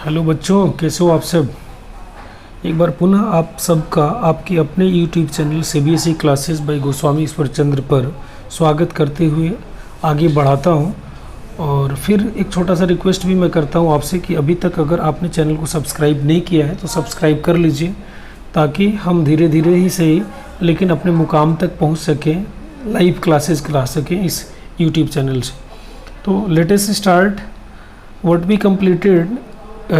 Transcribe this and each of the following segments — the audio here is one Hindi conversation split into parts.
हेलो बच्चों, कैसे हो आप सब। एक बार पुनः आप सबका आपके अपने YouTube channel CBSE classes bye Goswami Ishwar Chandra पर स्वागत करते हुए आगे बढ़ाता हूं। और फिर एक छोटा सा रिक्वेस्ट भी मैं करता हूं आपसे कि अभी तक अगर आपने चैनल को सब्सक्राइब नहीं किया है तो सब्सक्राइब कर लीजिए, ताकि हम धीरे धीरे ही सही लेकिन अपने मुकाम तक पहुँच सकें, लाइव क्लासेस करा सकें इस यूट्यूब चैनल से। तो late us start what we completed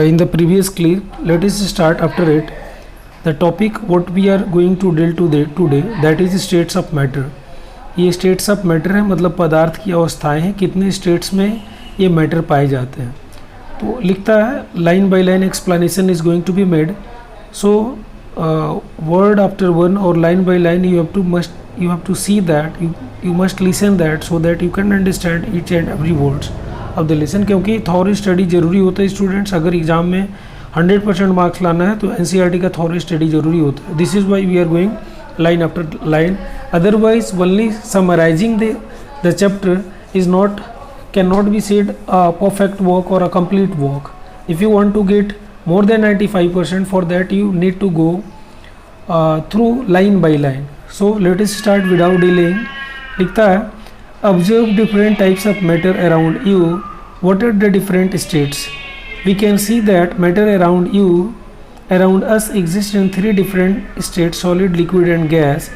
in the previous clip. Let us start after it. The topic what we are going to deal today that is states of matter. ये states of matter है, मतलब पदार्थ की अवस्थाएं हैं, कितने states में ये matter पाए जाते हैं। तो लिखता है line by line explanation is going to be made. So word after one or line by line you have to see that you must listen that so that you can understand each and every words of the lesson. क्योंकि थॉरो स्टडी जरूरी होता है स्टूडेंट्स, अगर एग्जाम में 100% मार्क्स लाना है तो एनसीईआरटी का थॉरो स्टडी जरूरी होता है। This is why we are going line after line, otherwise only summarising the chapter is not can not be said a perfect work और a complete work. If you want to get more than 95% for that you need to go through line by line. So let us start without delaying. लिखता है observe different types of matter around you. What are the different states? We can see that matter around us exists in three different states: solid, liquid and gas.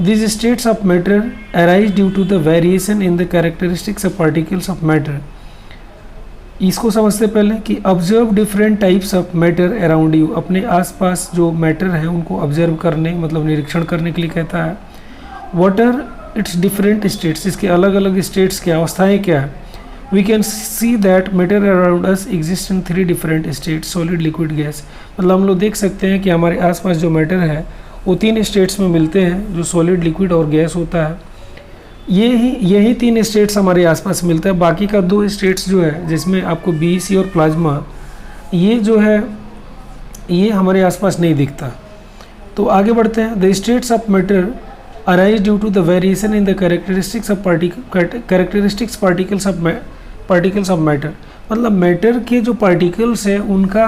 These states of matter arise due to the variation in the characteristics of particles of matter. इसको समझते पहले कि observe different types of matter around you, अपने आसपास जो मैटर है उनको ऑब्जर्व करने मतलब निरीक्षण करने के लिए कहता है। What are its different states, इसके अलग अलग स्टेट्स क्या अवस्थाएँ क्या है। We can see that matter around us exist in three different states: solid, liquid, gas. मतलब हम लोग देख सकते हैं कि हमारे आसपास जो मैटर है वो तीन स्टेट्स में मिलते हैं, जो सॉलिड, लिक्विड और गैस होता है। यही तीन स्टेट्स हमारे आसपास मिलता है। बाकी का दो स्टेट्स जो है जिसमें आपको बीईसी और प्लाज्मा, ये जो है ये हमारे आसपास नहीं दिखता। तो आगे बढ़ते हैं। The states of matter arise due to the variation in the characteristics particles of matter। मतलब मैटर के जो पार्टिकल्स है उनका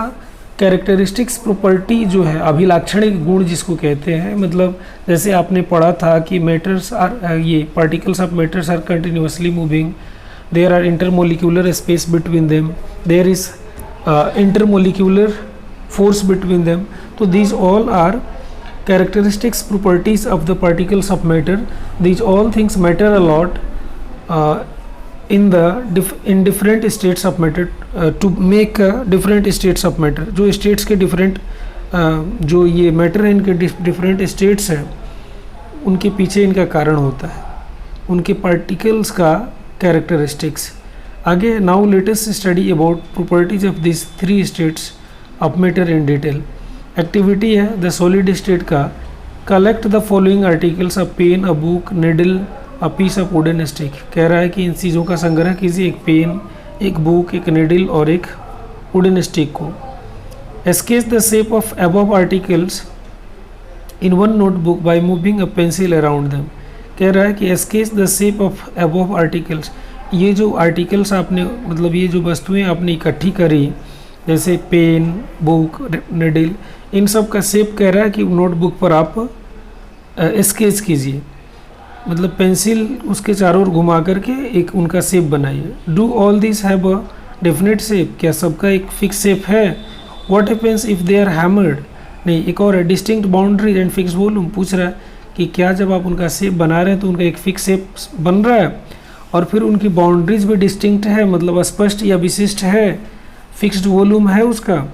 कैरेक्टरिस्टिक्स प्रॉपर्टी जो है, अभिलाक्षणिक गुण जिसको कहते हैं, मतलब जैसे आपने पढ़ा था कि मैटर्स आर ये particles of matters are continuously moving, there are intermolecular space between them, there is intermolecular force between them. तो these all are characteristics properties of the particles of matter. These all things matter a lot in different states of matter to make different states of matter। जो states के different जो ये matter है इनके different states हैं, उनके पीछे इनका कारण होता है, उनके particles का characteristics। आगे now let us study about properties of these three states of matter in detail। Activity है द सॉलिड स्टेट का, collect the following articles: a pen, a book, needle, a piece of wooden stick. कह रहा है कि इन चीज़ों का संग्रह कीजिए, एक पेन, एक बुक, एक निडल और एक वुडन स्टिक को। Sketch the shape of above articles in one notebook by moving a pencil around them. कह रहा है कि sketch the shape of above articles, ये जो आर्टिकल्स आपने मतलब ये जो वस्तुएं आपने इकट्ठी करी जैसे पेन, बुक, निडल, इन सब का शेप कह रहा है कि नोटबुक पर आप स्केच कीजिए, मतलब पेंसिल उसके चारों ओर घुमा करके एक उनका शेप बनाइए। Do all this have a definite shape, क्या सबका एक फिक्स शेप है। What happens if they are hammered, नहीं एक और है distinct boundaries and fix volume. पूछ रहा है कि क्या जब आप उनका शेप बना रहे हैं तो उनका एक फिक्स शेप बन रहा है और फिर उनकी बाउंड्रीज भी डिस्टिंक्ट है, मतलब स्पष्ट या विशिष्ट है, फिक्स्ड वॉल्यूम है उसका।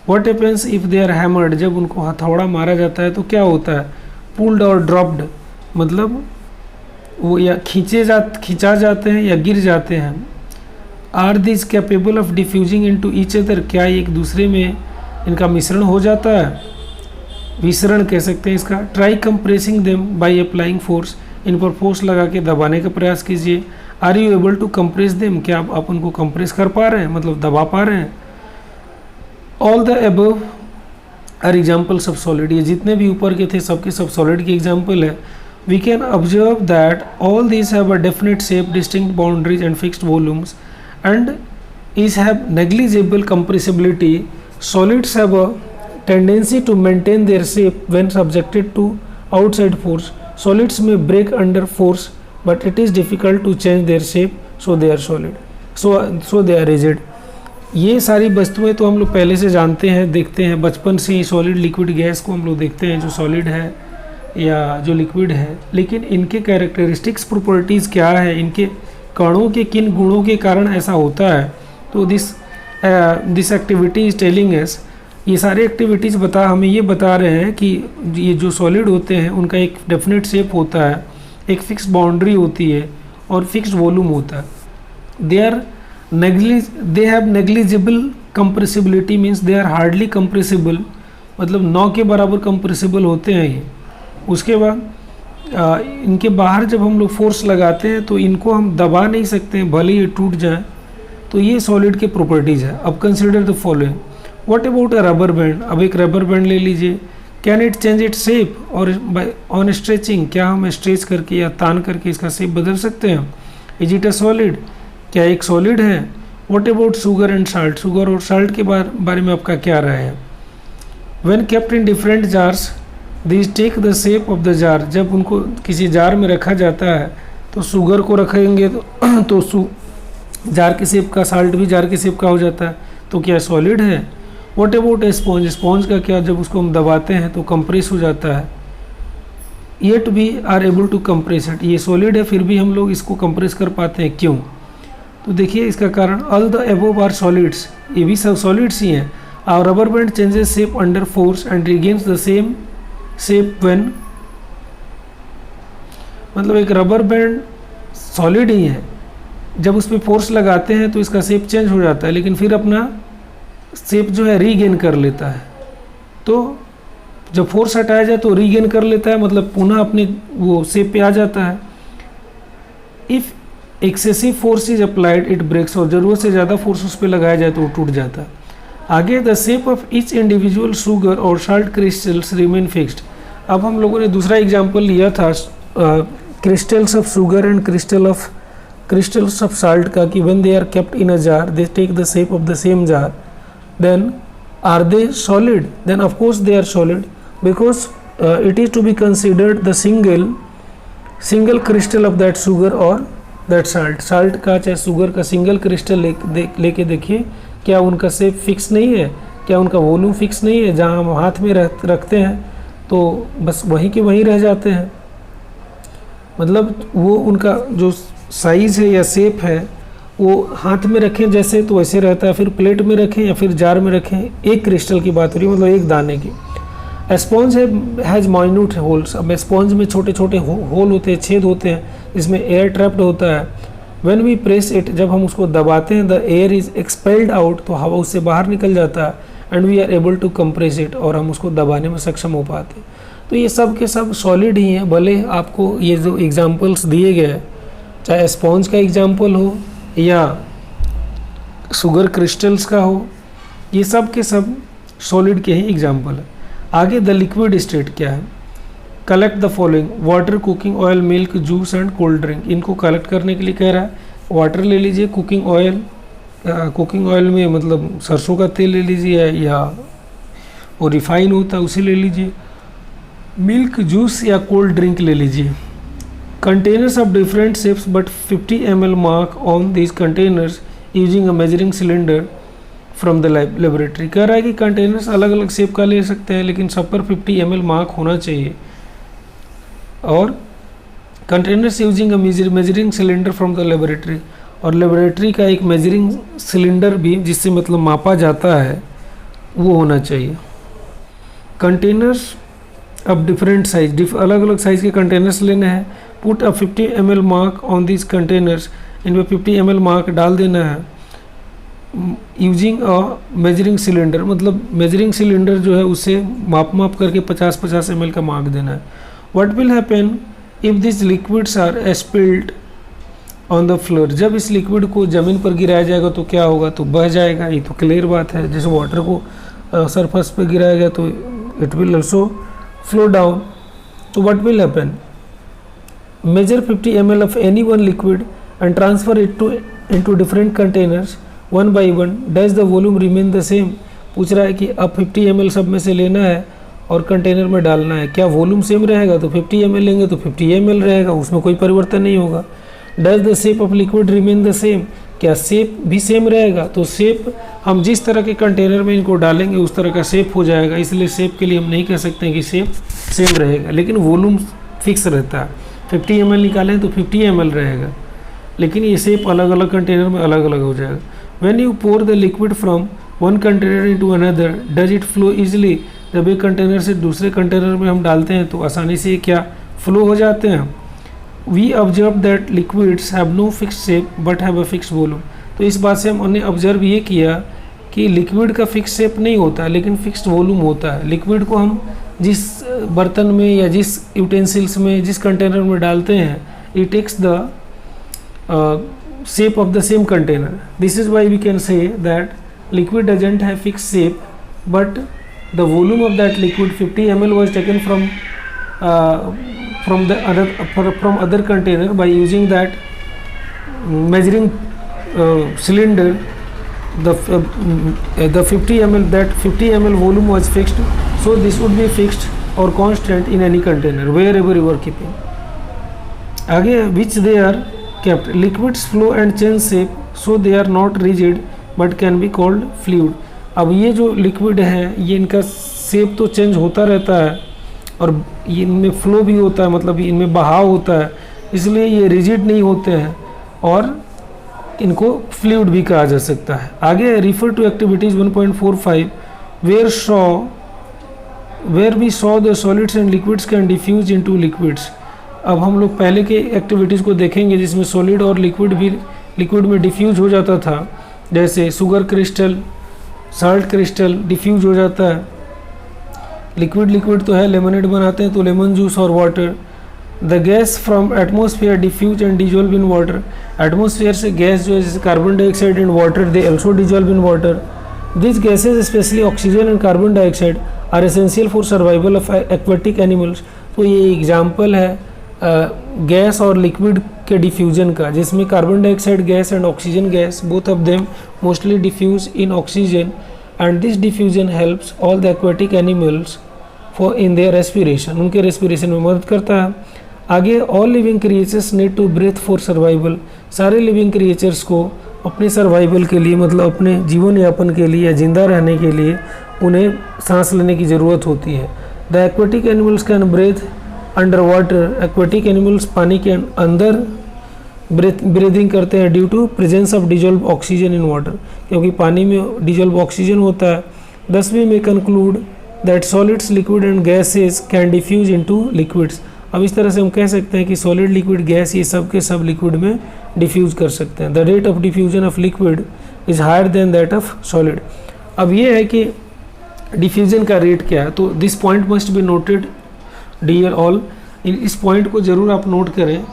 What happens if they are hammered, जब उनको हथौड़ा मारा जाता है तो क्या होता है। पुल्ड और ड्रॉप्ड, मतलब वो या खींचा जाते हैं या गिर जाते हैं। Are this capable of diffusing into each other, क्या एक दूसरे में इनका मिश्रण हो जाता है, विसरण कह सकते हैं इसका। Try compressing them by applying force, इन पर फोर्स लगा के दबाने का प्रयास कीजिए। Are you able to compress them, क्या आप उनको कंप्रेस कर पा रहे हैं, मतलब दबा पा रहे हैं। All the above are examples of solid, ये जितने भी ऊपर के थे सबके सब सॉलिड की एग्जाम्पल है। We can observe that all these have a definite shape, distinct boundaries and fixed volumes and is have negligible compressibility Solids have a tendency to maintain their shape when subjected to outside force. Solids may break under force, but it is difficult to change their shape, so they are solid. So they are rigid. ये सारी वस्तुएं तो हम लोग पहले से जानते हैं, देखते हैं बचपन से ही। सॉलिड, लिक्विड, गैस को हम लोग देखते हैं जो सॉलिड है या जो लिक्विड है, लेकिन इनके कैरेक्टरिस्टिक्स, प्रॉपर्टीज़ क्या है, इनके कणों के किन गुणों के कारण ऐसा होता है। तो this activity is telling us, ये सारे एक्टिविटीज़ हमें ये बता रहे हैं कि ये जो सॉलिड होते हैं उनका एक डेफिनेट शेप होता है, एक फिक्स बाउंड्री होती है और फिक्स वॉल्यूम होता है। They have negligible compressibility, means they are hardly compressible, मतलब 9 के बराबर कंप्रेसिबल होते हैं ये। उसके बाद इनके बाहर जब हम लोग फोर्स लगाते हैं तो इनको हम दबा नहीं सकते हैं, भले ये टूट जाए। तो ये सॉलिड के प्रॉपर्टीज़ है। अब consider the following, what about a rubber band. अब एक रबर बैंड ले लीजिए, can it change it shape और ऑन स्ट्रेचिंग, क्या हम स्ट्रेच करके या तान करके इसका शेप बदल सकते हैं। इज इट अ सॉलिड, क्या एक सॉलिड है। What about sugar and salt, sugar और साल्ट के बारे में आपका क्या राय है। When kept in different jars this take the shape of the jar, जब उनको किसी जार में रखा जाता है तो शुगर को रखेंगे तो जार के शेप का, साल्ट भी जार के शेप का हो जाता है, तो क्या सॉलिड है। What about A sponge, sponge का क्या, जब उसको हम दबाते हैं तो कंप्रेस हो जाता है। Yet we are able to compress it, ये सॉलिड है फिर भी हम लोग इसको कंप्रेस कर पाते हैं, क्यों। तो देखिए इसका कारण, all the above are solids, ये भी सब सॉलिड्स ही हैं। Our rubber band changes shape under force and regains the same shape when, मतलब एक रबर बैंड सॉलिड ही है, जब उस पर फोर्स लगाते हैं तो इसका शेप चेंज हो जाता है, लेकिन फिर अपना शेप जो है रीगेन कर लेता है। तो जब फोर्स हटाया जाए तो रीगेन कर लेता है, मतलब पुनः अपने वो शेप पे आ जाता है। If excessive force is applied it breaks, और ज़रूरत से ज़्यादा फोर्स उस पर लगाया जाए तो वो टूट जाता है। आगे, the shape of each individual sugar और साल्ट क्रिस्टल्स रिमेन फिक्स्ड। अब हम लोगों ने दूसरा एग्जाम्पल लिया था crystals of sugar and crystals of salt का, कि when they are kept in a jar they take the shape of the same jar, then are they solid? Then of course they are solid, because it is to be considered the single crystal of that sugar or that salt का चाहे शुगर का सिंगल क्रिस्टल लेके देखिए, क्या उनका शेप फिक्स नहीं है, क्या उनका वॉल्यूम फिक्स नहीं है। जहाँ हम हाथ में रखते हैं तो बस वहीं के वहीं रह जाते हैं, मतलब वो उनका जो साइज़ है या शेप है वो हाथ में रखें जैसे तो वैसे रहता है, फिर प्लेट में रखें या फिर जार में रखें। एक क्रिस्टल की बात हो रही है, मतलब एक दाने की। स्पॉन्ज हैज़ माइन्यूट होल्स, अब स्पॉन्ज में छोटे छोटे होल होते हैं, छेद होते हैं, इसमें एयर ट्रैप्ड होता है। व्हेन वी प्रेस इट, जब हम उसको दबाते हैं, the air is expelled out, तो हवा उससे बाहर निकल जाता है। And we are able to compress it, और हम उसको दबाने में सक्षम हो पाते हैं। तो ये सब के सब सॉलिड ही हैं, भले आपको ये जो एग्जाम्पल्स दिए गए हैं, चाहे स्पॉन्ज का एग्जाम्पल हो या शुगर क्रिस्टल्स का हो, ये सब के सब सॉलिड के ही एग्जाम्पल है। आगे द लिक्विड स्टेट क्या है। Collect the following, water, cooking oil, milk, juice and cold drink. इनको कलेक्ट करने के लिए कह रहा है। वाटर ले लीजिए, कुकिंग ऑयल में मतलब सरसों का तेल ले लीजिए, या वो रिफाइन होता है उसे ले लीजिए। मिल्क, जूस या कोल्ड ड्रिंक ले लीजिए। Containers of different shapes but 50 ml mark on these containers using a measuring cylinder from the laboratory। कह रहा है कि कंटेनर्स अलग अलग शेप का ले सकते हैं, लेकिन सब पर 50 ml मार्क होना चाहिए। और containers using a measuring cylinder from the laboratory, और लेबोरेटरी का एक मेजरिंग सिलेंडर भी जिससे मतलब मापा जाता है वो होना चाहिए। कंटेनर्स अब डिफरेंट साइज, अलग अलग साइज़ के कंटेनर्स लेने हैं। Put a 50 ml mark on this containers, इनमें 50 ml मार्क डाल देना है। यूजिंग अ मेजरिंग सिलेंडर, मतलब मेजरिंग सिलेंडर जो है उससे माप करके 50-50 ml का मार्क देना है। What will happen if this liquids are spilled on the floor, जब इस लिक्विड को ज़मीन पर गिराया जाएगा तो क्या होगा, तो बह जाएगा। ये तो क्लियर बात है, जैसे वाटर को सरफेस पर गिराया गया तो it will also flow down. तो what will happen, measure 50 ml of any one liquid and transfer it into different containers one by one. Does the volume remain the same? पूछ रहा है कि अब 50 ml सब में से लेना है और कंटेनर में डालना है, क्या वॉल्यूम सेम रहेगा? तो 50 ml लेंगे तो 50 ml रहेगा, उसमें कोई परिवर्तन नहीं होगा। Does the shape of liquid remain the same, क्या शेप भी सेम रहेगा? तो शेप हम जिस तरह के कंटेनर में इनको डालेंगे उस तरह का शेप हो जाएगा, इसलिए शेप के लिए हम नहीं कह सकते हैं कि शेप सेम रहेगा, लेकिन वॉल्यूम फिक्स रहता है। 50 ml निकालें तो 50 ml रहेगा, लेकिन ये शेप अलग अलग कंटेनर में अलग अलग हो जाएगा। When you pour the liquid from one container into another does it flow easily, जब एक कंटेनर से दूसरे कंटेनर में हम डालते हैं तो आसानी से क्या फ्लो हो जाते हैं। We observe that liquids have no fix shape but have a fix volume, तो इस बात से हमने ऑब्जर्व ये किया कि लिक्विड का फिक्स शेप नहीं होता है लेकिन फिक्स्ड वॉल्यूम होता है। लिक्विड को हम जिस बर्तन में या जिस यूटेंसिल्स में जिस कंटेनर में डालते हैं it takes the shape of the same container. This is why we can say that liquid doesn't have fixed shape, but the volume of that liquid 50 ml was taken from other container by using that measuring cylinder. The 50 ml, that 50 ml volume was fixed, so this would be fixed or constant in any container wherever you are keeping. आगे which they are kept. Liquids flow and change shape, so they are not rigid but can be called fluid. अब ये जो लिक्विड है ये इनका शेप तो चेंज होता रहता है और ये इनमें फ्लो भी होता है, मतलब इनमें बहाव होता है, इसलिए ये रिजिड नहीं होते हैं और इनको फ्लूइड भी कहा जा सकता है। आगे refer to activities 1.45 where we saw the solids and liquids can diffuse into liquids. अब हम लोग पहले के एक्टिविटीज़ को देखेंगे जिसमें सॉलिड और लिक्विड भी लिक्विड में डिफ्यूज हो जाता था, जैसे sugar crystal, salt crystal diffuse हो जाता है। लिक्विड तो है, लेमनेड बनाते हैं तो लेमन जूस और water. The gas from atmosphere diffuse and dissolve in water. Atmosphere से गैस जो है जैसे carbon dioxide and water they also dissolve in water. This gases specially oxygen and carbon dioxide are essential for survival of aquatic animals. तो ये एग्जाम्पल है गैस और लिक्विड के डिफ्यूजन का, जिसमें carbon dioxide gas and oxygen gas both of them mostly diffuse in oxygen and this diffusion helps all the aquatic animals for in their respiration, उनके रेस्पिरेशन में मदद करता है। आगे all living creatures need to breathe for survival. सारे लिविंग क्रिएचर्स को अपने सर्वाइवल के लिए, मतलब अपने जीवन यापन के लिए या जिंदा रहने के लिए उन्हें सांस लेने की ज़रूरत होती है। The aquatic animals can breathe under water. Aquatic animals पानी के अंदर ब्रीदिंग करते हैं due to presence of dissolve oxygen in water, क्योंकि पानी में डिजोल्व ऑक्सीजन होता है। Thus we may conclude that solids liquid and gases can diffuse into liquids. अब इस तरह से हम कह सकते हैं कि सॉलिड लिक्विड गैस ये सब के सब लिक्विड में डिफ्यूज कर सकते हैं। The rate of diffusion of liquid is higher than that of solid. अब ये है कि डिफ्यूजन का रेट क्या है, तो this point must be noted dear all. इस पॉइंट को ज़रूर आप नोट करें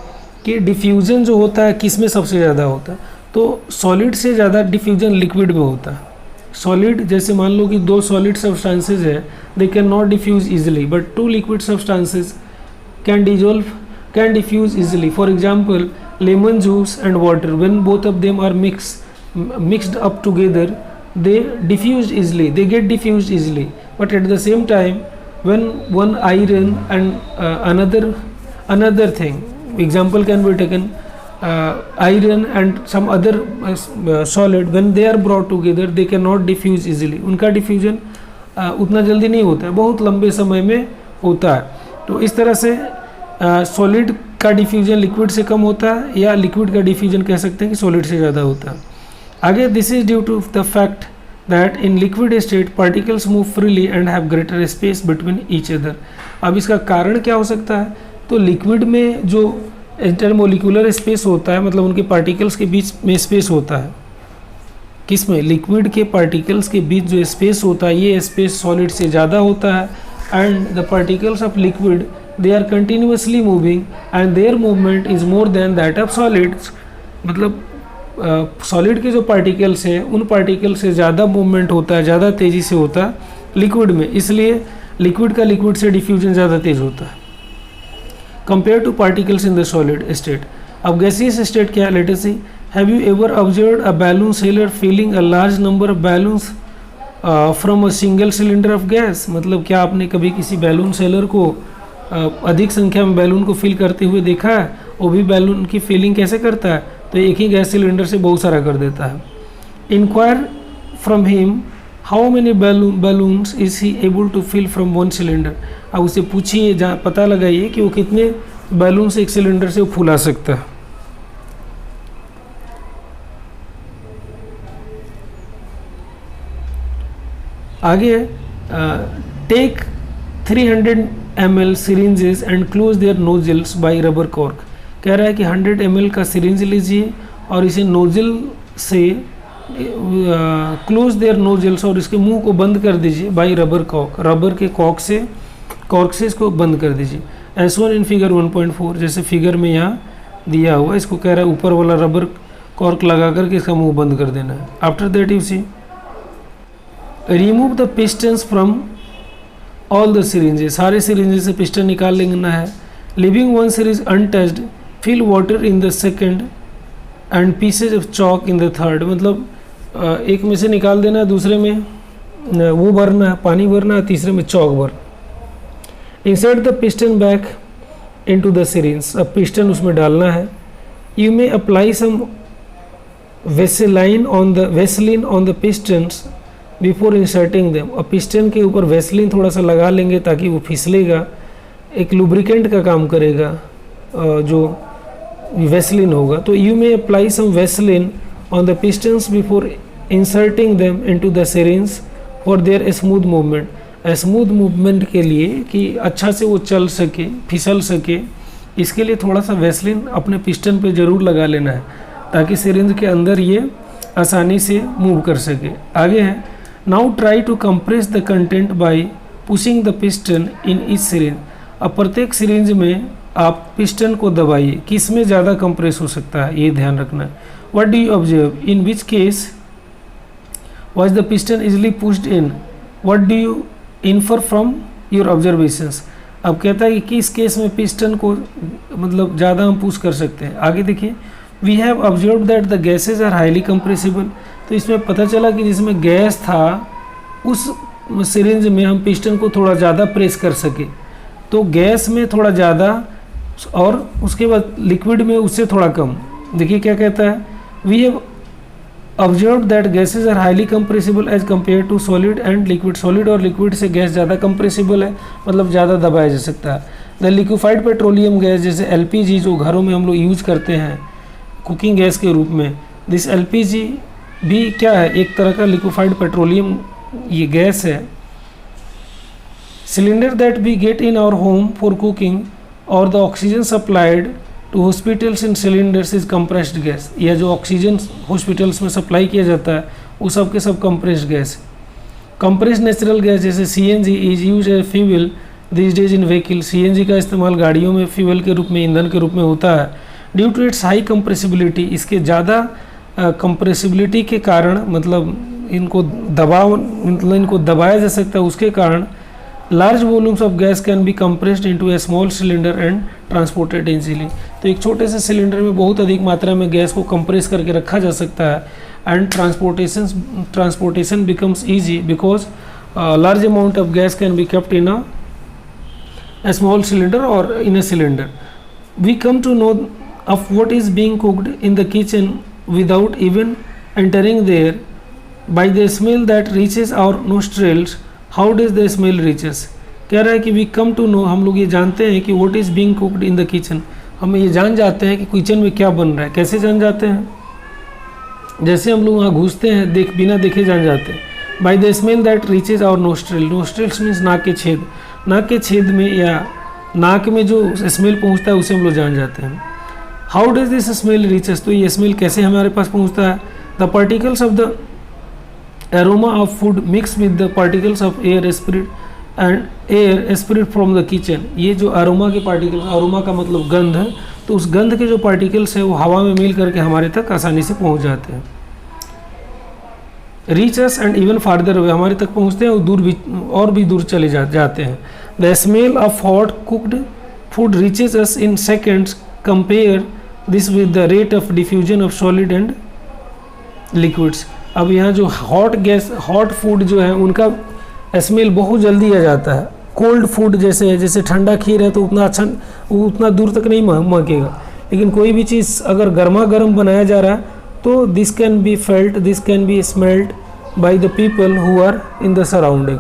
कि डिफ्यूजन जो होता है किस में सबसे ज़्यादा होता है, तो सॉलिड से ज़्यादा डिफ्यूजन लिक्विड में होता है। सॉलिड जैसे मान लो कि दो सॉलिड सब्सटेंसेज है, they can not diffuse easily, but two liquid substances can diffuse easily. For example lemon juice and water, when both of them are mixed up together they diffuse easily, they get diffused easily, but at the same time when one iron and another thing, example can be taken, iron and some other solid, when they are brought together they cannot diffuse easily, उनका diffusion उतना जल्दी नहीं होता है, बहुत लंबे समय में होता है। तो इस तरह से सॉलिड का डिफ्यूजन लिक्विड से कम होता है, या लिक्विड का डिफ्यूजन कह सकते हैं कि सॉलिड से ज़्यादा होता है। आगे this is due to the fact that in liquid state particles move freely and have greater space between each other. अब इसका कारण क्या हो सकता है, तो लिक्विड में जो इंटरमोलिकुलर स्पेस होता है, मतलब उनके पार्टिकल्स के बीच में स्पेस होता है, किस में, लिक्विड के पार्टिकल्स के बीच जो स्पेस होता है ये स्पेस सॉलिड से ज़्यादा होता है। And the particles of liquid they are continuously moving and their movement is more than that of solids. मतलब सॉलिड के जो पार्टिकल्स हैं उन पार्टिकल से ज़्यादा मूवमेंट होता है, ज़्यादा तेज़ी से होता है लिक्विड में, इसलिए लिक्विड का लिक्विड से डिफ्यूजन ज़्यादा तेज़ होता है compare to particles in the solid state. अब गैसियस स्टेट क्या है, let us see. Have you ever observed a balloon seller filling a large number of balloons from a single cylinder of gas, मतलब क्या आपने कभी किसी बैलून सेलर को अधिक संख्या में बैलून को फिल करते हुए देखा है? वो भी बैलून की फिलिंग कैसे करता है? तो एक ही गैस सिलेंडर से बहुत सारा कर देता है। Inquire from him how many balloons is he able to fill from one cylinder. अब उसे पूछिए, जहाँ पता लगाइए कि वो कितने बैलून से एक सिलेंडर से वो फुला सकता है। आगे take 300 ml syringes and close their nozzles by rubber cork। कह रहा है कि 100 ml का सिरिंज लीजिए और इसे नोजल से क्लोज देयर नोजल्स, और इसके मुंह को बंद कर दीजिए बाई रबर कॉर्क, रबर के कॉर्क से इसको बंद कर दीजिए। S1 इन फिगर 1.4, जैसे फिगर में यहाँ दिया हुआ, इसको कह रहा है ऊपर वाला रबर कॉर्क लगा करके इसका मुंह बंद कर देना है। After that you see remove the pistons from all the syringes, सारे सिरिंजेस से पिस्टन निकाल लेना है। Leaving one syringe untouched, fill water in the second and pieces of chalk in the third, मतलब एक में से निकाल देना है, दूसरे में वो भरना है, पानी भरना है, तीसरे में चॉक भर। Insert the piston back into the syringe, अब पिस्टन उसमें डालना है। You may apply some Vaseline on the pistons before inserting them, और पिस्टन के ऊपर वेसलिन थोड़ा सा लगा लेंगे ताकि वो फिसलेगा, एक लुब्रिकेंट का काम करेगा जो वेसलिन होगा। तो you may apply some Vaseline on the pistons before inserting them into the syringe for their smooth movement, smooth movement के लिए कि अच्छा से वो चल सके, फिसल सके, इसके लिए थोड़ा सा वेसलिन अपने पिस्टन पे ज़रूर लगा लेना है ताकि सिरिंज के अंदर ये आसानी से मूव कर सके। आगे है now try to compress the content by pushing the piston in each syringe, अब प्रत्येक सिरिंज में आप पिस्टन को दबाइए, किस में ज़्यादा कंप्रेस हो सकता है ये ध्यान रखना है। What do you observe, in which case was the piston easily pushed in, what do you infer from your observations। अब कहता है कि किस केस में पिस्टन को मतलब ज़्यादा हम पुश कर सकते हैं। आगे देखिए we have observe that the gases are highly compressible, तो इसमें पता चला कि जिसमें गैस था उस सिरिंज में हम पिस्टन को थोड़ा ज़्यादा प्रेस कर सके, तो गैस में थोड़ा ज़्यादा और उसके बाद लिक्विड में उससे थोड़ा कम। देखिए क्या कहता है, we have observe that gases are highly compressible as compare to solid and liquid, solid और लिक्विड से गैस ज़्यादा कंप्रेसिबल है, मतलब ज़्यादा दबाया जा सकता है। द लिक्विफाइड पेट्रोलियम गैस, जैसे LPG जो घरों में हम लोग यूज करते हैं कुकिंग गैस के रूप में, दिस LPG भी क्या है, एक तरह का लिक्विफाइड पेट्रोलियम ये गैस है। Cylinder that we get in our home for cooking और the oxygen supplied to hospitals in cylinders is compressed gas, यह जो ऑक्सीजन हॉस्पिटल्स में सप्लाई किया जाता है वो सब के सब compressed gas. Compressed natural gas जैसे CNG is use as fuel this days in vehicle, CNG का इस्तेमाल गाड़ियों में फ्यूल के रूप में, ईंधन के रूप में होता है। Due to its high compressibility, इसके ज़्यादा कंप्रेसिबिलिटी के कारण, मतलब इनको दबाया जा सकता है, उसके कारण large volumes of gas can B compressed into A small cylinder and transported easily, तो एक छोटे से सिलेंडर में बहुत अधिक मात्रा में गैस को कंप्रेस करके रखा जा सकता है। And transportation becomes easy because large amount of gas can be kept in a small cylinder और in a cylinder. We come to know of what is being cooked in the kitchen without even entering there by the smell that reaches our nostrils। how does the smell reaches, कह रहा है कि we come to know, हम लोग ये जानते हैं कि what is being cooked in the kitchen, हम ये जान जाते हैं कि किचन में क्या बन रहा है। कैसे जान जाते हैं, जैसे हम लोग वहाँ घुसते हैं बिना देखे जान जाते हैं। by the smell that reaches our nostril, nostrils means नाक के छेद, नाक के छेद में या नाक में जो स्मेल पहुँचता है उसे हम लोग जान जाते हैं। How does this smell reaches, तो ये स्मेल कैसे हमारे पास पहुंचता है। The particles of the aroma of food mix with the particles of air spirit from the kitchen, ये जो अरोमा के पार्टिकल्स, अरोमा का मतलब गंध है, तो उस गंध के जो पार्टिकल्स है वो हवा में मिल करके हमारे तक आसानी से पहुंच जाते हैं। रीचेस एंड इवन फार्दर वे, हमारे तक पहुंचते हैं और भी दूर चले जाते हैं। The smell of hot cooked food reaches us in seconds, compare this with the rate of diffusion of solid and liquids. अब यहाँ जो हॉट फूड जो है उनका स्मेल बहुत जल्दी आ जाता है। कोल्ड फूड जैसे है, जैसे ठंडा खीर है तो उतना दूर तक नहीं महकेगा, लेकिन कोई भी चीज़ अगर गर्मा गर्म बनाया जा रहा है तो this can be felt, this can be smelled by the people who are in the surrounding.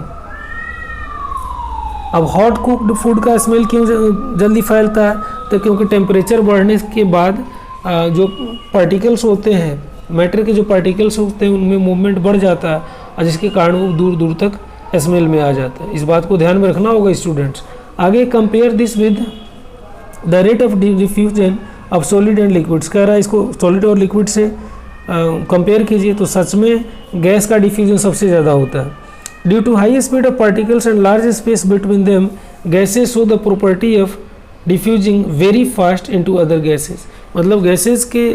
अब हॉट कुक्ड फूड का स्मेल क्यों जल्दी फैलता है? तो क्योंकि टेम्परेचर बढ़ने के बाद जो पार्टिकल्स होते हैं, मैटर के जो पार्टिकल्स होते हैं उनमें मूवमेंट बढ़ जाता है और जिसके कारण वो दूर दूर तक स्मेल में आ जाता है। इस बात को ध्यान में रखना होगा स्टूडेंट्स। आगे compare this with the rate of diffusion of solid and liquids. कह रहा है इसको सॉलिड और लिक्विड से कंपेयर कीजिए, तो सच में गैस का डिफ्यूजन सबसे ज़्यादा होता है। Due to high speed of particles and large space between them, gases show the property of diffusing very fast into other gases. मतलब गैसेज के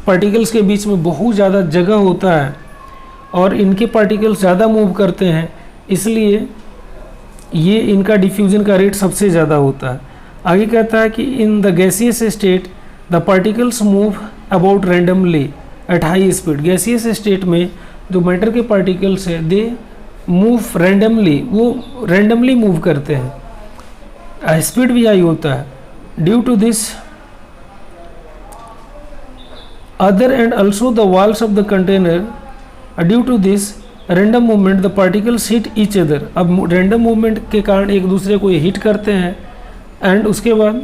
पार्टिकल्स के बीच में बहुत ज़्यादा जगह होता है और इनके पार्टिकल्स ज़्यादा मूव करते हैं, इसलिए ये इनका डिफ्यूजन का रेट सबसे ज़्यादा होता है। आगे कहता है कि in the gaseous state the particles move about randomly at high speed. Gaseous state में जो मैटर के पार्टिकल्स हैं दे मूव रैंडमली, वो रैंडमली मूव करते हैं, स्पीड भी हाई होता है। Due to this other and also the walls of the container, due to this random movement the particles hit each other। अब random movement के कारण एक दूसरे को ये हिट करते हैं एंड उसके बाद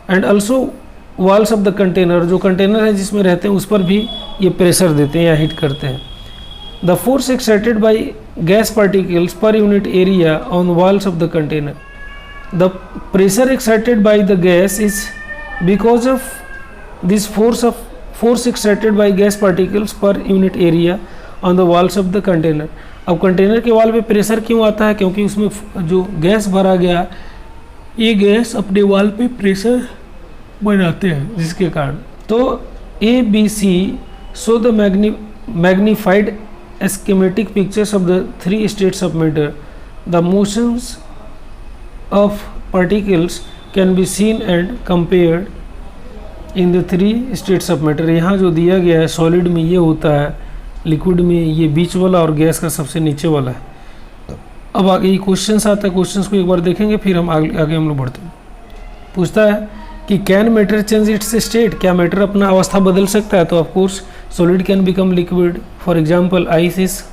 and also walls of the container, जो कंटेनर है जिसमें रहते हैं उस पर भी ये प्रेशर देते हैं या हिट करते हैं। The force exerted by gas particles per unit area on walls of the container, the pressure exerted by the gas is because of this force exerted by gas particles per unit area on the walls of the container। अब कंटेनर के वाल पे प्रेशर क्यों आता है? क्योंकि उसमें जो गैस भरा गया, ये गैस अपने वाल पे प्रेशर बनाते हैं जिसके कारण। तो ABC show the magnified schematic pictures of the three states of matter। The motions of particles can be seen and compared in the three states of matter. यहाँ जो दिया गया है सॉलिड में ये होता है, लिक्विड में ये बीच वाला और गैस का सबसे नीचे वाला है। अब आगे ये क्वेश्चंस आता है, क्वेश्चंस को एक बार देखेंगे फिर हम आगे हम लोग बढ़ते हैं। पूछता है कि can matter change its state, क्या मैटर अपना अवस्था बदल सकता है? तो of course solid can become liquid. For example ice is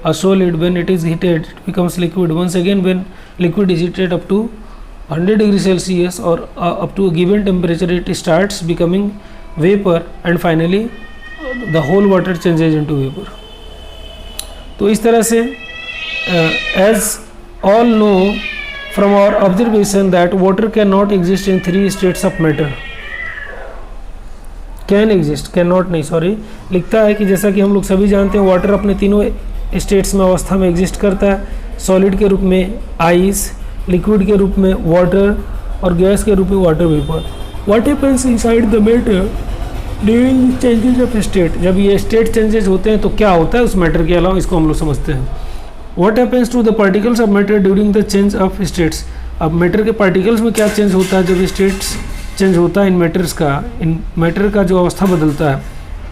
a solid, when it is heated it becomes liquid. Once again when liquid is heated up to 100 degree Celsius or up to a given temperature it starts becoming vapor and finally the whole water changes into vapor। तो इस तरह से as all know from our observation that water cannot exist in three states of matter। can exist, cannot नहीं सॉरी, लिखता है कि जैसा कि हम लोग सभी जानते हैं वाटर अपने तीनों स्टेट्स में अवस्था में एग्जिस्ट करता है। सॉलिड के रूप में आइस, लिक्विड के रूप में वाटर और गैस के रूप में water vapour. What happens inside the matter during changes of state. जब ये स्टेट चेंजेस होते हैं तो क्या होता है उस मैटर के अलावा, इसको हम लोग समझते हैं। What happens to the particles of matter during the change of states. अब मैटर के पार्टिकल्स में क्या चेंज होता है जब स्टेट्स चेंज होता है इन मैटर का जो अवस्था बदलता है।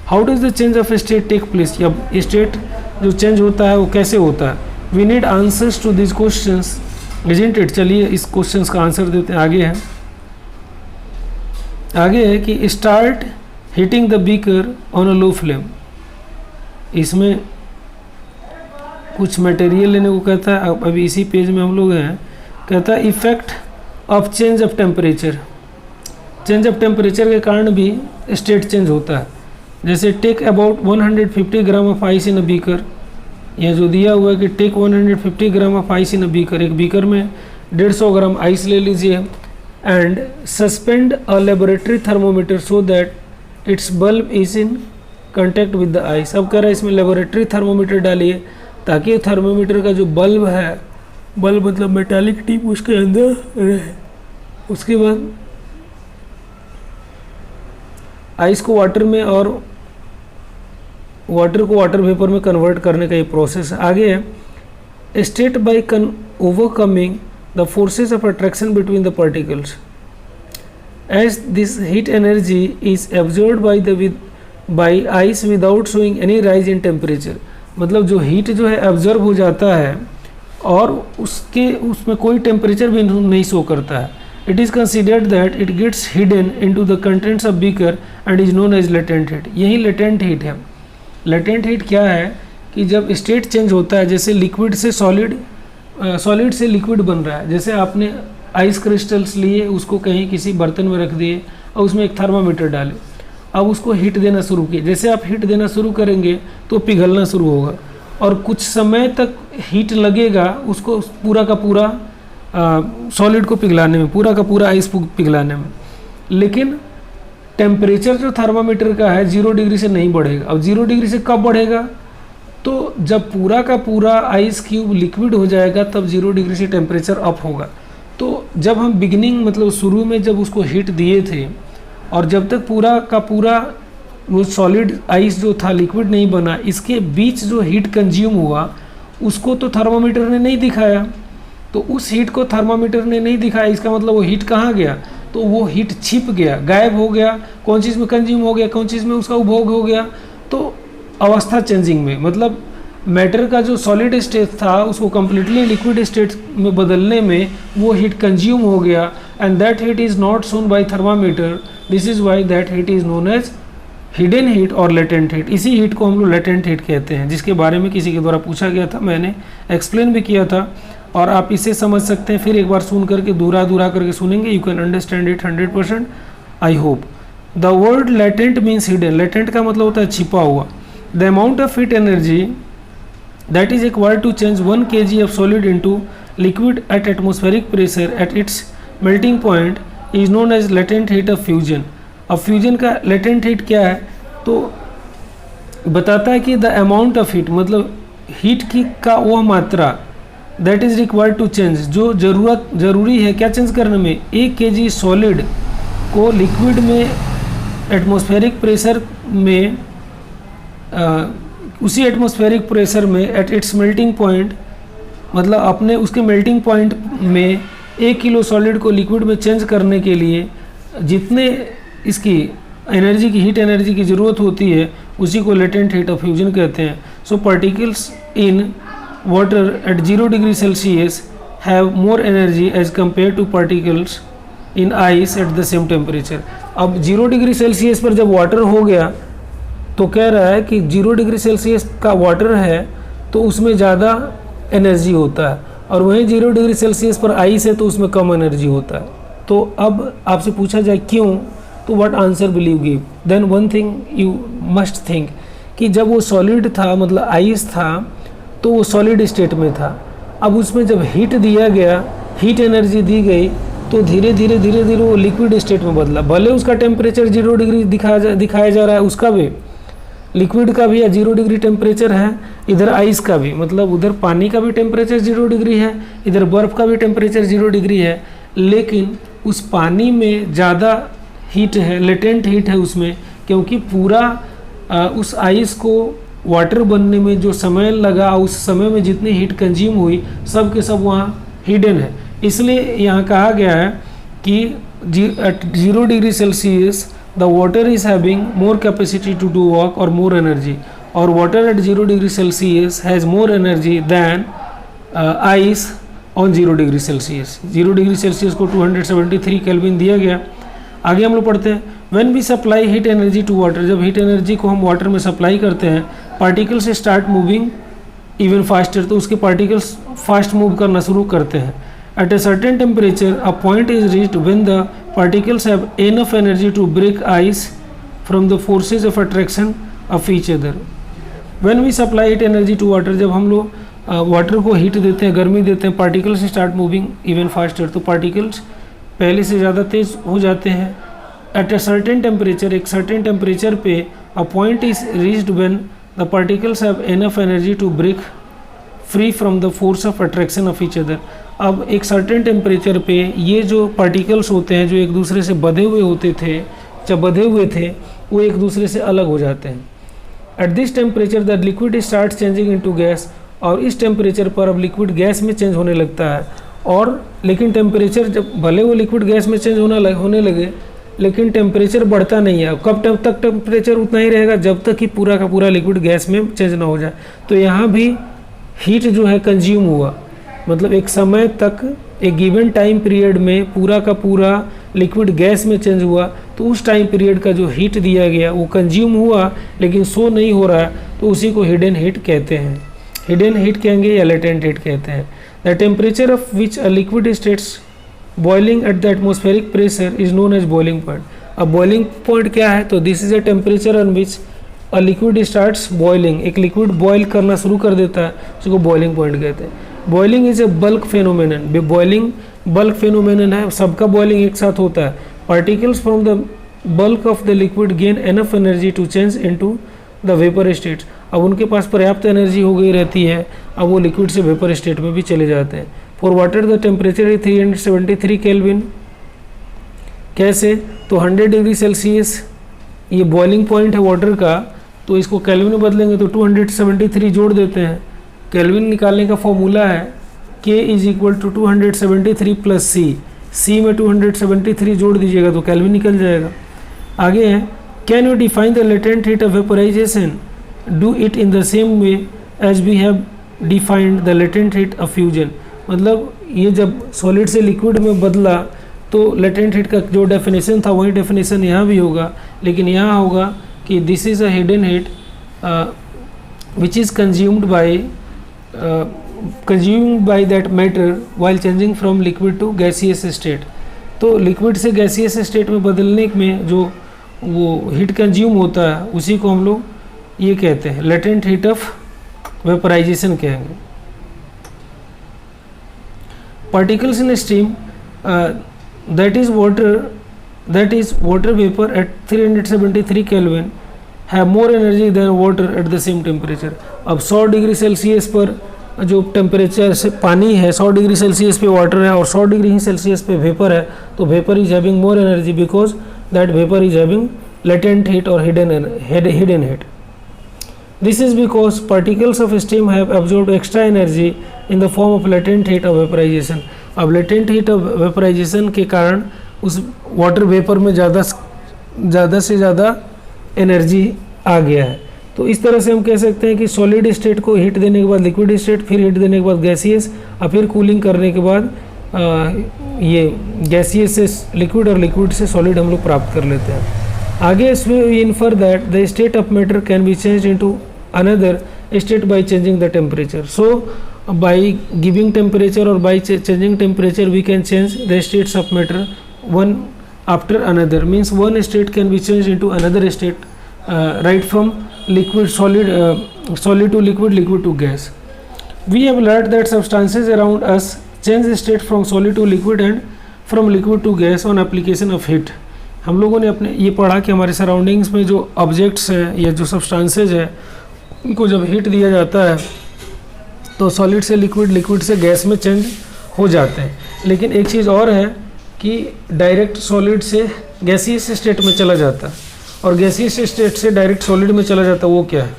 How does the change of state take place. अब स्टेट जो चेंज होता है वो कैसे होता है? We need answers to this questions isn't it। चलिए इस क्वेश्चंस का आंसर देते हैं। आगे है कि start heating the beaker on a low flame. इसमें कुछ मटेरियल लेने को कहता है। अब अभी इसी पेज में हम लोग हैं। कहता है effect of change of temperature. Change of temperature के कारण भी स्टेट चेंज होता है। जैसे take about 150 gram of ice in a beaker. यह जो दिया हुआ है कि take 150 gram of ice in a beaker, एक बीकर में 150 ग्राम आइस ले लीजिए and suspend a laboratory thermometer so that its bulb is in contact with the ice. अब कह रहा है इसमें लेबोरेटरी थर्मोमीटर डालिए ताकि थर्मोमीटर का जो बल्ब है, बल्ब मतलब मेटालिक टिप उसके अंदर रहे। उसके बाद आइस को वाटर में और वाटर को वाटर वेपर में कन्वर्ट करने का ये प्रोसेस है। आगे है state by overcoming the forces of attraction between the particles as this heat energy is absorbed by the by ice without showing any rise in temperature, मतलब जो हीट जो है एब्जॉर्ब हो जाता है और उसमें कोई टेम्परेचर भी नहीं शो करता है। It is considered that it gets hidden into the contents of beaker and is known as latent heat. यही लेटेंट हीट है। लेटेंट हीट क्या है कि जब स्टेट चेंज होता है, जैसे लिक्विड से सॉलिड, सॉलिड से लिक्विड बन रहा है, जैसे आपने आइस क्रिस्टल्स लिए, उसको कहीं किसी बर्तन में रख दिए और उसमें एक थर्मामीटर डाले, अब उसको हीट देना शुरू किए। जैसे आप हीट देना शुरू करेंगे तो पिघलना शुरू होगा और कुछ समय तक हीट लगेगा उसको पूरा का पूरा सॉलिड को पिघलाने में, पूरा का पूरा आइस पिघलाने में। लेकिन टेम्परेचर जो थर्मामीटर का है 0 डिग्री से नहीं बढ़ेगा। अब 0 डिग्री से कब बढ़ेगा? तो जब पूरा का पूरा आइस क्यूब लिक्विड हो जाएगा तब 0 डिग्री से टेम्परेचर अप होगा। तो जब हम बिगिनिंग मतलब शुरू में जब उसको हीट दिए थे और जब तक पूरा का पूरा वो सॉलिड आइस जो था लिक्विड नहीं बना, इसके बीच जो हीट कंज्यूम हुआ उसको तो थर्मामीटर ने नहीं दिखाया। तो उस हीट को थर्मामीटर ने नहीं दिखाया, इसका मतलब वो हीट कहाँ गया? तो वो हीट छिप गया, गायब हो गया। कौन चीज़ में कंज्यूम हो गया, कौन चीज़ में उसका उपभोग हो गया? तो अवस्था चेंजिंग में, मतलब मैटर का जो सॉलिड स्टेट था उसको कम्प्लीटली लिक्विड स्टेट में बदलने में वो हीट कंज्यूम हो गया and that heat is not shown by thermometer. This is why that heat is known as hidden heat और लेटेंट हीट। इसी हीट को हम लोग लेटेंट हीट कहते हैं, जिसके बारे में किसी के द्वारा पूछा गया था, मैंने एक्सप्लेन भी किया था और आप इसे समझ सकते हैं। फिर एक बार सुन करके दूरा करके सुनेंगे, you can understand it 100%, I hope. The word latent means hidden. Latent का मतलब होता है छिपा हुआ। The amount of heat energy that is required to change 1 kg of solid into liquid at atmospheric pressure at its melting point is known as latent heat of fusion। अब फ्यूजन का latent heat क्या है? तो बताता है कि the amount of heat मतलब हीट की का वह मात्रा that is required to change, जो ज़रूरी है क्या चेंज करने में? 1 kg सॉलिड को लिक्विड में एटमॉस्फेरिक प्रेशर में उसी एटमॉस्फेरिक प्रेशर में एट इट्स मेल्टिंग पॉइंट, मतलब अपने उसके मेल्टिंग पॉइंट में 1 किलो सॉलिड को लिक्विड में चेंज करने के लिए जितने इसकी एनर्जी की हीट एनर्जी की ज़रूरत होती है उसी को लेटेंट हीट ऑफ फ्यूजन कहते हैं। So particles in water at 0 degree Celsius have more energy as compare to particles in ice at the same temperature. अब 0 डिग्री सेल्सियस पर जब वाटर हो गया तो कह रहा है कि 0 डिग्री सेल्सियस का वाटर है तो उसमें ज़्यादा एनर्जी होता है और वहीं 0 डिग्री सेल्सियस पर आइस है तो उसमें कम एनर्जी होता है। तो अब आपसे पूछा जाए क्यों, तो what answer will you give? Then one thing you must think कि जब वो सॉलिड था, मतलब आइस था, तो वो सॉलिड स्टेट में था। अब उसमें जब हीट दिया गया, हीट एनर्जी दी गई, तो धीरे धीरे वो लिक्विड स्टेट में बदला। भले उसका टेम्परेचर 0 डिग्री दिखाया जा रहा है, उसका भी लिक्विड का भी 0 डिग्री टेम्परेचर है, इधर आइस का भी, मतलब उधर पानी का भी टेम्परेचर 0 डिग्री है, इधर बर्फ़ का भी टेम्परेचर 0 डिग्री है, लेकिन उस पानी में ज़्यादा हीट है, लेटेंट हीट है उसमें, क्योंकि पूरा उस आइस को वाटर बनने में जो समय लगा, उस समय में जितनी हीट कंज्यूम हुई, सब के सब वहाँ हिडन है। इसलिए यहाँ कहा गया है कि at 0 degree Celsius the water is having more capacity to do work or more energy, or water at 0 degree Celsius has more energy than ice on 0 degree Celsius। 0 degree Celsius को 273 केल्विन दिया गया। आगे हम लोग पढ़ते हैं, when we supply heat energy to water, जब हीट एनर्जी को हम वाटर में सप्लाई करते हैं, particles start moving even faster, तो उसके पार्टिकल्स फास्ट मूव करना शुरू करते हैं। At a certain temperature, a point is reached when the particles have enough energy to break ice from the forces of attraction of each other। When we supply heat energy to water, जब हम लोग वाटर को हीट देते हैं, गर्मी देते हैं, particles start moving even faster, तो पार्टिकल्स पहले से ज़्यादा तेज़ हो जाते हैं। एट अ सर्टेन टेम्परेचर, एक सर्टेन टेम्परेचर पे a point is reached when the particles have enough energy to break free from the force of attraction of each other. अब एक सर्टेन टेम्परेचर पे ये जो पार्टिकल्स होते हैं जो एक दूसरे से बंधे हुए होते थे, जब बंधे हुए थे वो एक दूसरे से अलग हो जाते हैं। At this temperature the liquid start changing into gas, और इस टेम्परेचर पर अब लिक्विड गैस में चेंज होने लगता है। और लेकिन टेम्परेचर जब भले वो लिक्विड गैस में चेंज होने लगे, लेकिन टेम्परेचर बढ़ता नहीं है। कब तक टेम्परेचर उतना ही रहेगा, जब तक कि पूरा का पूरा लिक्विड गैस में चेंज ना हो जाए। तो यहाँ भी हीट जो है कंज्यूम हुआ, मतलब एक समय तक एक गिवन टाइम पीरियड में पूरा का पूरा लिक्विड गैस में चेंज हुआ, तो उस टाइम पीरियड का जो हीट दिया गया वो कंज्यूम हुआ लेकिन शो नहीं हो रहा है, तो उसी को हिडन हीट कहते हैं। हिडन हीट कहेंगे या लेटेंट हीट कहते हैं। The temperature of which a liquid starts boiling at the atmospheric pressure is known as boiling point. अब बॉइलिंग पॉइंट क्या है, तो this is a temperature on which a liquid starts boiling. एक लिक्विड बॉयल करना शुरू कर देता है, उसको बॉइलिंग पॉइंट कहते हैं। Boiling is a bulk phenomenon. Boiling bulk phenomenon है, सबका बॉइलिंग एक साथ होता है। Particles from the bulk of the liquid gain enough energy to change into the vapour state. अब उनके पास पर्याप्त एनर्जी हो गई रहती है, अब वो लिक्विड से वेपर स्टेट में भी चले जाते हैं। For water the temperature is 373 kelvin. कैसे, तो 100 डिग्री सेल्सियस ये बॉइलिंग पॉइंट है वाटर का, तो इसको केल्विन में बदलेंगे तो 273 जोड़ देते हैं। केल्विन निकालने का फॉर्मूला है K is equal to 273 plus C में 273 जोड़ दीजिएगा तो केल्विन निकल जाएगा। आगे है, can you define the latent heat of vaporisation, do it in the same way as we have defined the latent heat of fusion. मतलब ये जब सॉलिड से लिक्विड में बदला तो लेटेंट हीट का जो डेफिनेशन था वही डेफिनेशन यहाँ भी होगा, लेकिन यहाँ होगा कि this is a hidden heat which is consumed by that matter while changing from liquid to gaseous state। तो लिक्विड से गैसियस स्टेट में बदलने में जो वो हीट कंज्यूम होता है उसी को हम लोग ये कहते हैं लेटेंट हीट ऑफ वेपराइजेशन कहेंगे। Particles in steam that is water vapour at 373 kelvin have more energy than water at the same temperature. अब 100 डिग्री सेल्सियस पर जो टेम्परेचर से पानी है, 100 डिग्री सेल्सियस पे वाटर है और 100 डिग्री सेल्सियस पे वेपर है, तो vapour is having more energy because that vapour is having latent heat और hidden heat. This is because particles of steam have absorbed extra energy in the form of latent heat of vaporisation. अब लेटेंट हीट ऑफ वेपराइजेशन के कारण उस वाटर वेपर में ज़्यादा से ज़्यादा एनर्जी आ गया है। तो इस तरह से हम कह सकते हैं कि सॉलिड स्टेट को हीट देने के बाद लिक्विड स्टेट, फिर हीट देने के बाद गैसियस और फिर कूलिंग करने के बाद ये गैसियस से लिक्विड और लिक्विड से सॉलिड हम लोग प्राप्त कर लेते हैं। आगे इसमें we infer that the state of matter can be change into another state by changing the temperature. So by giving temperature और by changing temperature we can change the states of matter one after another. Means one state can be change into another state right from solid to liquid to gas. We have learned that substances around us change state from solid to liquid and from liquid to gas on application of heat. हम लोगों ने अपने ये पढ़ा कि हमारे सराउंडिंग्स में जो ऑब्जेक्ट्स हैं या जो सब्सटेंसेज है उनको जब हीट दिया जाता है तो सॉलिड से लिक्विड, लिक्विड से गैस में चेंज हो जाते हैं। लेकिन एक चीज़ और है कि डायरेक्ट सॉलिड से गैसियस स्टेट में चला जाता है और गैसियस स्टेट से डायरेक्ट सॉलिड में चला जाता है, वो क्या है?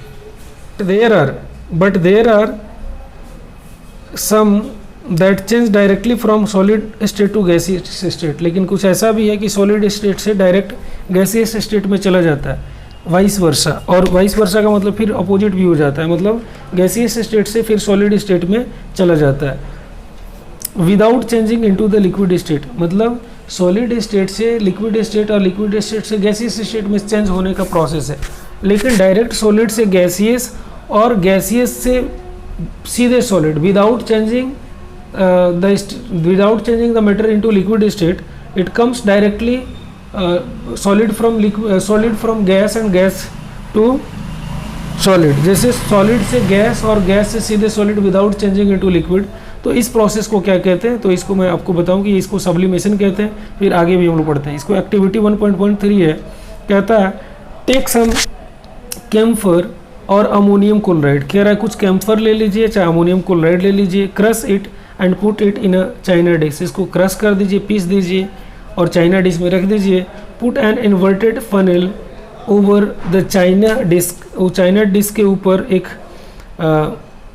There are some that change directly from solid state to gaseous state. लेकिन कुछ ऐसा भी है कि सॉलिड स्टेट से डायरेक्ट गैसियस स्टेट में चला जाता है, वाइस वर्सा। और वाइस वर्सा का मतलब फिर अपोजिट भी हो जाता है, मतलब गैसियस स्टेट से फिर सॉलिड स्टेट में चला जाता है without changing into the liquid state. मतलब सॉलिड स्टेट से लिक्विड स्टेट और लिक्विड स्टेट से गैसियस स्टेट में चेंज होने का प्रोसेस है। लेकिन डायरेक्ट सॉलिड से गैसियस और गैसियस से सीधे solid without changing the matter into liquid state, it comes directly solid from gas and gas to solid. जैसे सॉलिड से गैस और गैस से सीधे solid without changing into liquid. तो इस प्रोसेस को क्या कहते हैं? तो इसको मैं आपको बताऊं कि इसको सब्लिमेशन कहते हैं। फिर आगे भी हम लोग पढ़ते हैं इसको। एक्टिविटी 1.13 है, कहता है टेक सम कैम्फर और अमोनियम क्लोराइड। कह रहा है कुछ कैम्फर ले लीजिए चाहे अमोनियम क्लोराइड ले लीजिए, crush it and put it in a China dish. इसको क्रश कर दीजिए, पीस दीजिए और चाइना डिश में रख दीजिए। Put an inverted funnel over the china disc. वो चाइना डिस्क के ऊपर एक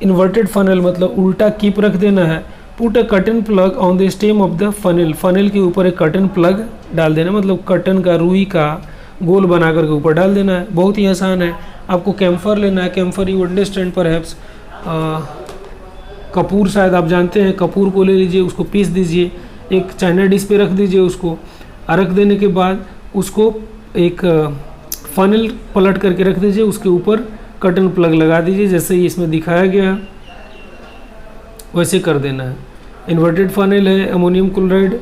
इन्वर्टेड फनल मतलब उल्टा कीप रख देना है put a curtain plug on the stem of the funnel, funnel के ऊपर एक कर्टन प्लग डाल देना, मतलब कर्टन का रुई का गोल बना करके ऊपर डाल देना है। बहुत ही आसान है। आपको कैम्फर लेना है, कैम्फर यू अंडरस्टैंड परहैप्स, कपूर शायद आप जानते हैं, कपूर को ले लीजिए, उसको पीस दीजिए, एक चाइना डिश पे रख दीजिए उसको, रख देने के बाद उसको एक फनल पलट करके रख दीजिए, उसके ऊपर कर्टन प्लग लगा दीजिए, जैसे ही इसमें दिखाया गया वैसे कर देना है। इन्वर्टेड फनल है, अमोनियम क्लोराइड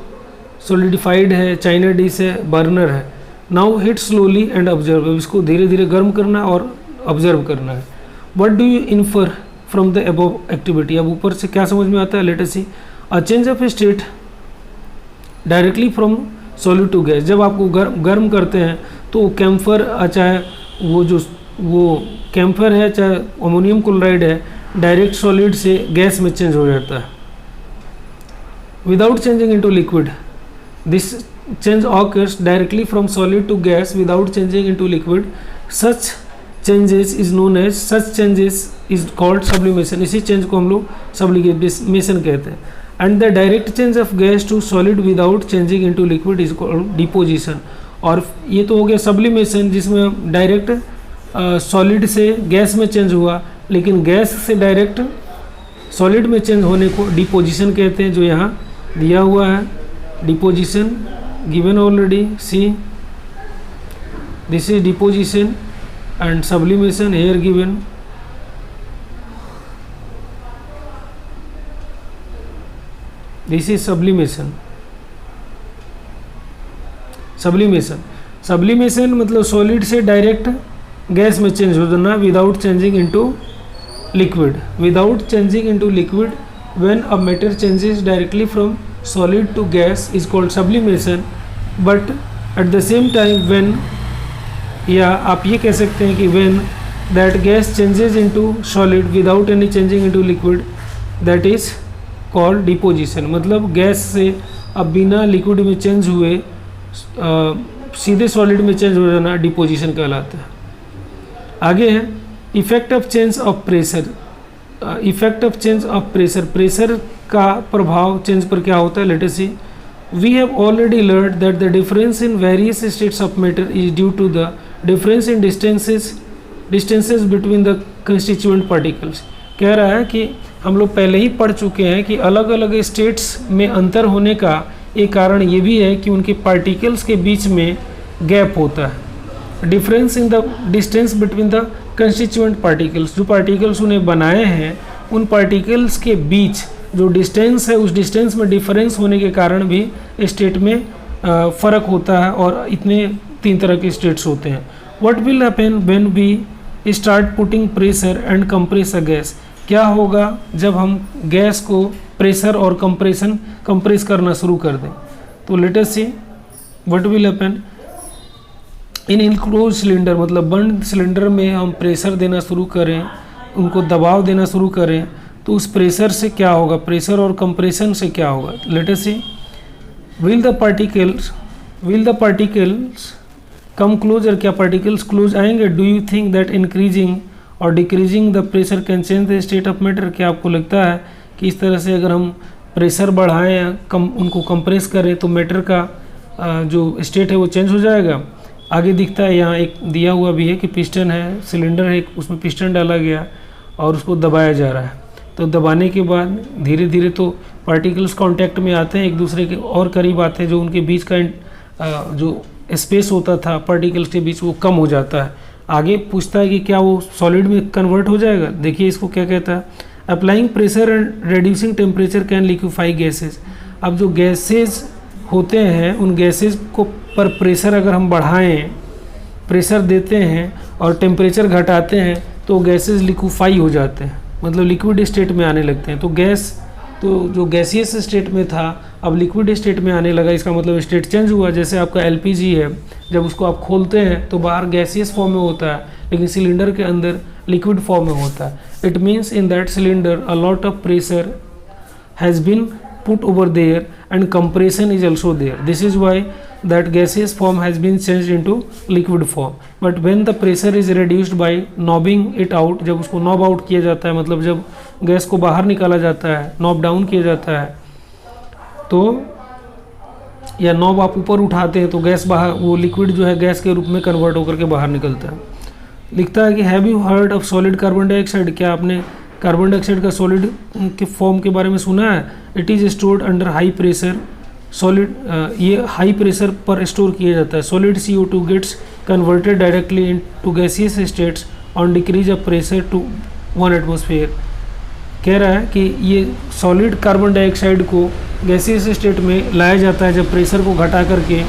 सॉलिडिफाइड है, चाइना डिश है, बर्नर है। Now hit slowly and observe, इसको धीरे धीरे गर्म करना है और ऑब्जर्व करना है। What do you infer from the above activity, अब ऊपर से क्या समझ में आता है, let us see. A change of state directly from solid to gas, जब आपको गर्म करते हैं तो कैम्फर, चाहे वो कैम्फर है चाहे अमोनियम क्लोराइड है, डायरेक्ट सॉलिड से गैस में चेंज हो जाता है without changing into liquid. This change occurs directly from solid to gas without changing into liquid. Such changes is called sublimation. इसी चेंज को हम लोग sublimation कहते हैं। And the direct change of gas to solid without changing into liquid is called deposition. और ये तो हो गया sublimation, जिसमें डायरेक्ट सॉलिड से गैस में चेंज हुआ, लेकिन गैस से डायरेक्ट सॉलिड में चेंज होने को डिपोजिशन कहते हैं, जो यहाँ दिया हुआ है। Deposition given already, see this is deposition and sublimation here given. This is sublimation. Sublimation मतलब सॉलिड से डायरेक्ट गैस में चेंज हो जाना without changing into liquid. Without changing into liquid when a matter changes directly from solid to gas is called sublimation, but at the same time when, या आप ये कह सकते हैं कि when that gas changes into solid without any changing into liquid, that is called deposition। मतलब गैस से अब बिना लिक्विड में चेंज हुए सीधे सॉलिड में चेंज हो जाना डिपोजिशन कहलाता है। आगे है effect of change of pressure. Effect of change of pressure, pressure का प्रभाव चेंज पर क्या होता है, let us see. We have already learned that the difference in various states of matter is due to the difference in distances between the constituent particles. कह रहा है कि हम लोग पहले ही पढ़ चुके हैं कि अलग अलग स्टेट्स में अंतर होने का एक कारण ये भी है कि उनके पार्टिकल्स के बीच में गैप होता है। Difference in the distance between the constituent particles, जो पार्टिकल्स उन्हें बनाए हैं उन पार्टिकल्स के बीच जो डिस्टेंस है, उस डिस्टेंस में डिफरेंस होने के कारण भी स्टेट में फ़र्क होता है, और इतने 3 तरह के स्टेट्स होते हैं। What will happen when we start putting pressure and compress a gas, क्या होगा जब हम गैस को प्रेशर और कंप्रेस करना शुरू कर दें। तो late us see what will happen in enclose cylinder, मतलब बंद सिलेंडर में हम प्रेशर देना शुरू करें, उनको दबाव देना शुरू करें, तो उस प्रेशर से क्या होगा, प्रेशर और कंप्रेशन से क्या होगा। Let us see will the particles come closer, क्या पार्टिकल्स क्लोज आएंगे। Do you think that increasing और decreasing the pressure can change the state of matter, क्या आपको लगता है कि इस तरह से अगर हम प्रेशर बढ़ाएं, उनको कंप्रेस करें, तो मैटर का जो स्टेट है वो चेंज हो जाएगा। आगे दिखता है, यहाँ एक दिया हुआ भी है कि पिस्टन है, सिलेंडर है, उसमें पिस्टन डाला गया और उसको दबाया जा रहा है। तो दबाने के बाद धीरे धीरे तो पार्टिकल्स कांटेक्ट में आते हैं, एक दूसरे के और करीब आते हैं, जो उनके बीच का जो स्पेस होता था पार्टिकल्स के बीच वो कम हो जाता है। आगे पूछता है कि क्या वो सॉलिड में कन्वर्ट हो जाएगा। देखिए इसको क्या कहता है, applying pressure and reducing temperature can liquefy gases. अब जो गैसेज होते हैं उन गैसेज को पर प्रेशर अगर हम बढ़ाएं, प्रेशर देते हैं और टेम्परेचर घटाते हैं तो गैसेज लिक्विफाई हो जाते हैं, मतलब लिक्विड स्टेट में आने लगते हैं। तो गैस तो जो गैसियस स्टेट में था अब लिक्विड स्टेट में आने लगा, इसका मतलब स्टेट चेंज हुआ। जैसे आपका एलपीजी है, जब उसको आप खोलते हैं तो बाहर गैसियस फॉर्म में होता है, लेकिन सिलेंडर के अंदर लिक्विड फॉर्म में होता है। It means in that cylinder a lot of pressure has been put over there and compression is also there. This is why that gaseous form has been changed into liquid form. But when the pressure is reduced by knobbing it out, जब उसको knob out किया जाता है, मतलब जब गैस को बाहर निकाला जाता है, नॉब डाउन किया जाता है, तो या नॉब आप ऊपर उठाते हैं तो गैस बाहर, वो लिक्विड जो है गैस के रूप में कन्वर्ट होकर के बाहर निकलता है। लिखता है कि have you heard of solid carbon dioxide, क्या आपने कार्बन डाइऑक्साइड का सॉलिड के फॉर्म के बारे में सुना है? It is stored under high pressure, solid ये हाई प्रेशर पर स्टोर किया जाता है। Solid CO2 gets converted directly into gaseous states on decrease of pressure to 1 atmosphere. कह रहा है कि ये सॉलिड कार्बन डाइऑक्साइड को गैसियस स्टेट में लाया जाता है जब प्रेशर को घटा करके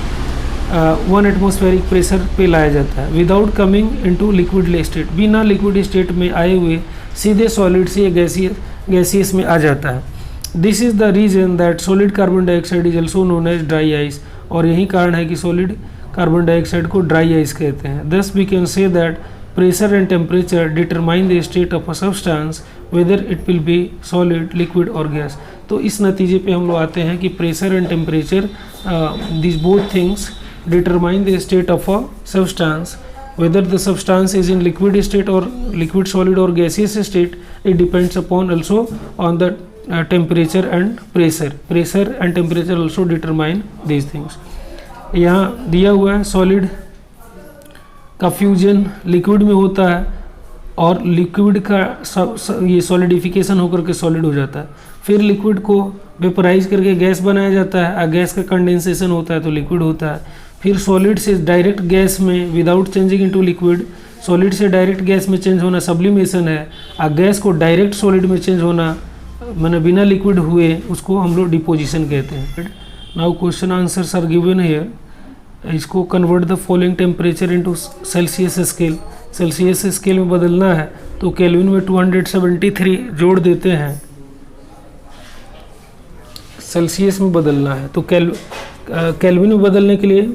1 एटमॉस्फेरिक प्रेशर पे लाया जाता है, without coming into liquid state, बिना लिक्विड स्टेट में आए हुए सीधे सॉलिड से गैसियस में आ जाता है। This is the reason that solid carbon dioxide is also known as dry ice, और यही कारण है कि सॉलिड कार्बन डाइऑक्साइड को ड्राई आइस कहते हैं। Thus we can say that pressure and temperature determine the state of a substance whether it will be solid, liquid or gas। तो इस नतीजे पे हम लोग आते हैं कि pressure and temperature these both things determine the state of a substance, whether the substance is in liquid state or liquid, solid or gaseous state, it depends upon also on the temperature and pressure and temperature also determine these things। यहाँ दिया हुआ है सॉलिड का फ्यूजन लिक्विड में होता है और लिक्विड का ये सॉलिडिफिकेशन होकर के सॉलिड हो जाता है, फिर लिक्विड को वेपराइज करके गैस बनाया जाता है, गैस का कंडेंसेशन होता है तो लिक्विड होता है, फिर सॉलिड से डायरेक्ट गैस में without changing into liquid, solid से डायरेक्ट गैस में चेंज होना सब्लिमेशन है, और गैस को डायरेक्ट सॉलिड में चेंज होना मैंने बिना लिक्विड हुए उसको हम लोग डिपोजिशन कहते हैं। Now question answers are given here. इसको convert the following temperature into Celsius scale, Celsius scale में बदलना है तो केल्विन में 273 जोड़ देते हैं, सेल्सियस में बदलना है तो केल्विन में बदलने के लिए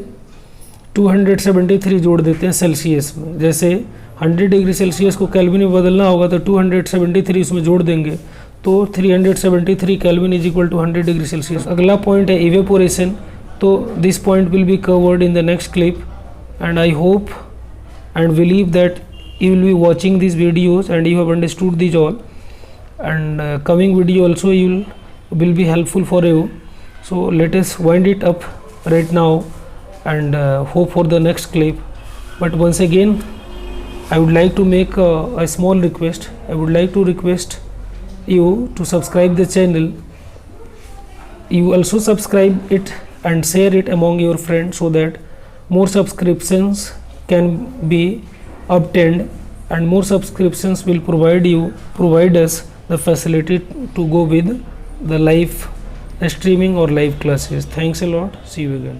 273 जोड़ देते हैं सेल्सियस में। जैसे 100 डिग्री सेल्सियस को केल्विन में बदलना होगा तो 273 उसमें जोड़ देंगे तो 373 kelvin is equal to 100 degree Celsius. अगला पॉइंट है इवेपोरेशन, तो this point will be covered in the next clip, and I hope and believe that you will be watching these videos and you have understood these all, and coming video also will be helpful for you. So let us wind it up right now and hope for the next clip. But once again I would like to make a small request. I would like to request you to subscribe the channel. You also subscribe it and share it among your friends so that more subscriptions can be obtained, and more subscriptions will provide us the facility to go with the live streaming or live classes. Thanks a lot. See you again.